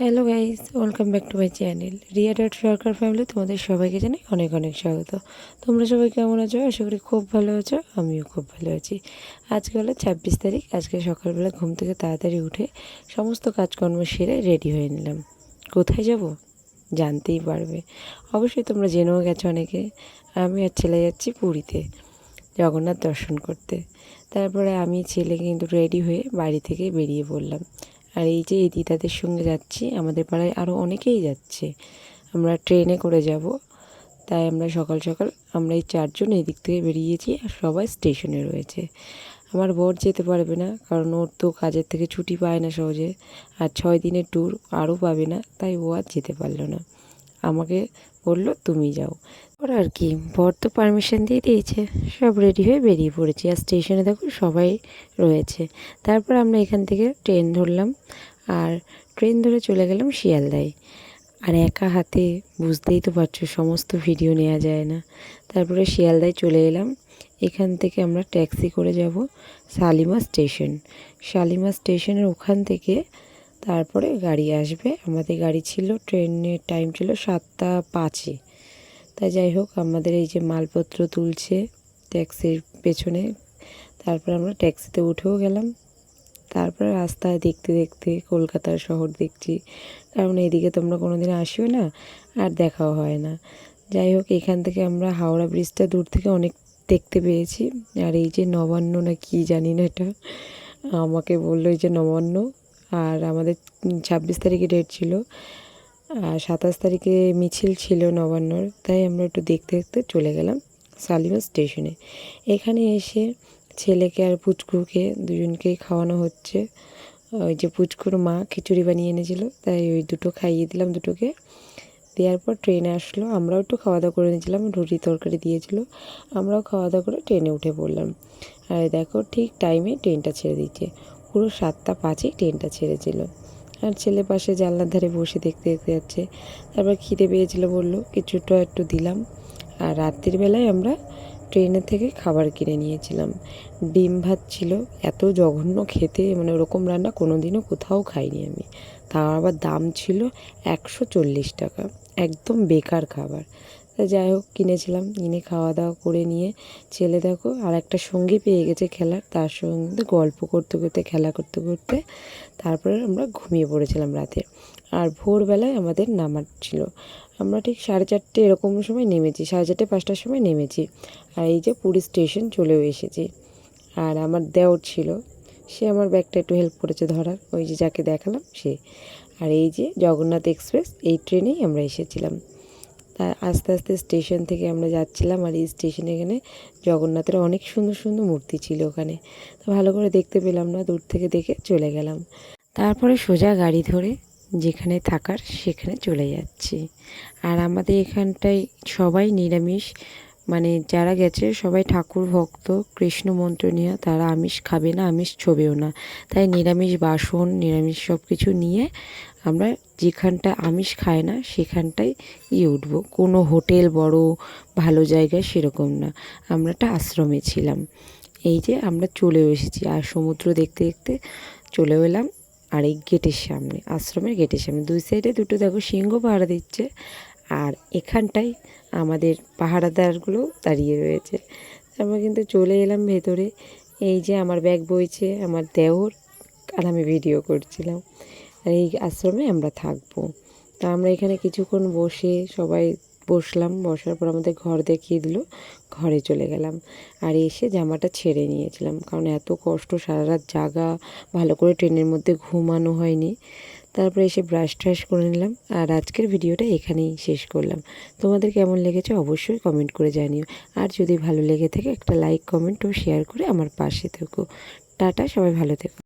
Hello guys, welcome back to my channel Riya dot Sarkar family. তোমাদের সবাইকে জানাই অনেক অনেক স্বাগত। তোমরা সবাই কেমন আছো? আশা করি খুব ভালো আছো। আমিও খুব ভালো আছি। আজকে হলো 26 তারিখ। আজকে সকালবেলা ঘুম থেকে তাড়াতাড়ি উঠে সমস্ত কাজকর্ম সেরে রেডি হয়ে নিলাম। কোথায় যাব জানতেই পারবে, অবশ্যই তোমরা জেনেও গেছো অনেকে। আমি আর ছেলে যাচ্ছি পুরীতে জগন্নাথ দর্শন করতে। তারপরে আমি ছেলে কিন্তু রেডি হয়ে বাড়ি থেকে বেরিয়ে পড়লাম। আর এই যে এই দিদাদের সঙ্গে যাচ্ছি, আমাদের পাড়ায় আরও অনেকেই যাচ্ছে। আমরা ট্রেনে করে যাব, তাই আমরা সকাল সকাল আমরা এই 4জন এই দিক থেকে বেরিয়েছি আর সবাই স্টেশনে রয়েছে। আমার বর যেতে পারবে না, কারণ ওর তো কাজের থেকে ছুটি পায় না সহজে, আর 6 দিনের ট্যুর আরও পাবে না, তাই ও আর যেতে পারলো না। আমাকে বললো তুমি যাও। ওর আর কি, বর তো পারমিশন দিয়ে দিয়েছে, সব রেডি হয়ে বেরিয়ে পড়েছি। আর স্টেশনে দেখো সবাই রয়েছে। তারপর আমরা এখান থেকে ট্রেন ধরলাম, আর ট্রেন ধরে চলে গেলাম শিয়ালদায়। আর একা হাতে বুঝতেই তো পারছো, সমস্ত ভিডিও নেওয়া যায় না। তারপরে শিয়ালদায় চলে এলাম। এখান থেকে আমরা ট্যাক্সি করে যাব শালিমার স্টেশন। শালিমার স্টেশনের ওখান থেকে তারপরে গাড়ি আসবে। আমাদের গাড়ি ছিল, ট্রেনের টাইম ছিল 7টা 5-এ। তাই যাই হোক, আমাদের এই যে মালপত্র তুলছে ট্যাক্সির পেছনে, তারপর আমরা ট্যাক্সিতে উঠেও গেলাম। তারপরে রাস্তায় দেখতে দেখতে কলকাতার শহর দেখছি, কারণ এইদিকে তোমরা কোনো দিন আসিও না আর দেখাও হয় না। যাই হোক, এখান থেকে আমরা হাওড়া ব্রিজটা দূর থেকে অনেক দেখতে পেয়েছি। আর এই যে নবান্ন না কি জানি না, এটা আমাকে বললো এই যে নবান্ন। আর আমাদের 26 তারিখে ডেট ছিল, আর 27 তারিখে মিছিল ছিল নবান্নর, তাই আমরা একটু দেখতে দেখতে চলে গেলাম শালিমার স্টেশনে। এখানে এসে ছেলেকে আর পুচকুকে দুজনকেই খাওয়ানো হচ্ছে। ওই যে পুচকুর মা খিচুড়ি বানিয়ে এনেছিল, তাই ওই দুটো খাইয়ে দিলাম দুটোকে। দেওয়ার পর ট্রেনে আসলো, আমরাও একটু খাওয়া দাওয়া করে নিয়েছিলাম, রুটি তরকারি দিয়েছিল, আমরাও খাওয়া দাওয়া করে ট্রেনে উঠে পড়লাম। আর দেখো ঠিক টাইমে ট্রেনটা ছেড়ে দিচ্ছে, পুরো 7টা 5-এ ট্রেনটা ছেড়েছিল। আর ছেলে পাশে জানলার ধারে বসে দেখতে দেখতে যাচ্ছে। তারপর খিদে পেয়েছিল, বললো কিছুটা একটু দিলাম। আর রাত্রির বেলায় আমরা ট্রেনের থেকে খাবার কিনে নিয়েছিলাম। ডিম ভাত ছিল, এত জঘন্য খেতে, মানে ওরকম রান্না কোনো দিনও কোথাও খাইনি আমি। তার আবার দাম ছিল 140 টাকা, একদম বেকার খাবার। তা যাই হোক, কিনেছিলাম, কিনে খাওয়া দাওয়া করে নিয়ে ছেলে দেখো আর একটা সঙ্গী পেয়ে গেছে খেলার, তার সঙ্গে গল্প করতে করতে খেলা করতে করতে তারপরে আমরা ঘুমিয়ে পড়েছিলাম রাতে। আর ভোরবেলায় আমাদের নামার ছিল, আমরা ঠিক 4:30 এরকম সময় নেমেছি, 4:30 5টার সময় নেমেছি। আর এই যে পুরী স্টেশন চলেও এসেছি। আর আমার দেওর ছিল, সে আমার ব্যাগটা একটু হেল্প করেছে ধরার, ওই যে যাকে দেখালাম সে। আর এই যে জগন্নাথ এক্সপ্রেস, এই ট্রেনেই আমরা এসেছিলাম। তার আস্তে আস্তে স্টেশন থেকে আমরা যাচ্ছিলাম। আর এই স্টেশনে এখানে জগন্নাথের অনেক সুন্দর সুন্দর মূর্তি ছিল ওখানে, তো ভালো করে দেখতে পেলাম না, দূর থেকে দেখে চলে গেলাম। তারপরে সোজা গাড়ি ধরে যেখানে থাকার সেখানে চলে যাচ্ছি। আর আমাদের এখানটায় সবাই নিরামিষ, মানে যারা গেছে সবাই ঠাকুর ভক্ত, কৃষ্ণ মন্ত্র নিয়ে, তারা আমিষ খাবে না, আমিষ ছোবেও না। তাই নিরামিষ বাসন, নিরামিষ সব কিছু নিয়ে আমরা যেখানটা আমিষ খায় না সেখানটায় উঠবো। কোনো হোটেল বড় ভালো জায়গায় সেরকম না, আমরা একটা আশ্রমে ছিলাম। এই যে আমরা চলেও এসেছি, আর সমুদ্র দেখতে দেখতে চলেও এলাম। আর এই গেটের সামনে, আশ্রমের গেটের সামনে দুই সাইডে দুটো দেখো সিংহ পাহারা দিচ্ছে। আর এখানটায় আমাদের পাহারাদারগুলো দাঁড়িয়ে রয়েছে। আমরা কিন্তু চলে এলাম ভেতরে। এই যে আমার ব্যাগ বইছে আমার দেওর, আর আমি ভিডিও করছিলাম। আর এই আশ্রমে আমরা থাকবো। তা আমরা এখানে কিছুক্ষণ বসে সবাই বসলাম, বসার পর আমাদের ঘর দেখিয়ে দিল, ঘরে চলে গেলাম। আর এসে জামাটা ছেড়ে নিয়েছিলাম, কারণ এত কষ্ট, সারা রাত জাগা, ভালো করে ট্রেনের মধ্যে ঘুমানো হয়নি। তারপরে এসে ব্রাশ ট্রাশ করে নিলাম। আর আজকের ভিডিওটা এখানেই শেষ করলাম। তোমাদের কেমন লেগেছে অবশ্যই কমেন্ট করে জানিও। আর যদি ভালো লেগে থাকে একটা লাইক কমেন্ট ও শেয়ার করে আমার পাশে থেকো। টাটা, সবাই ভালো থেকো।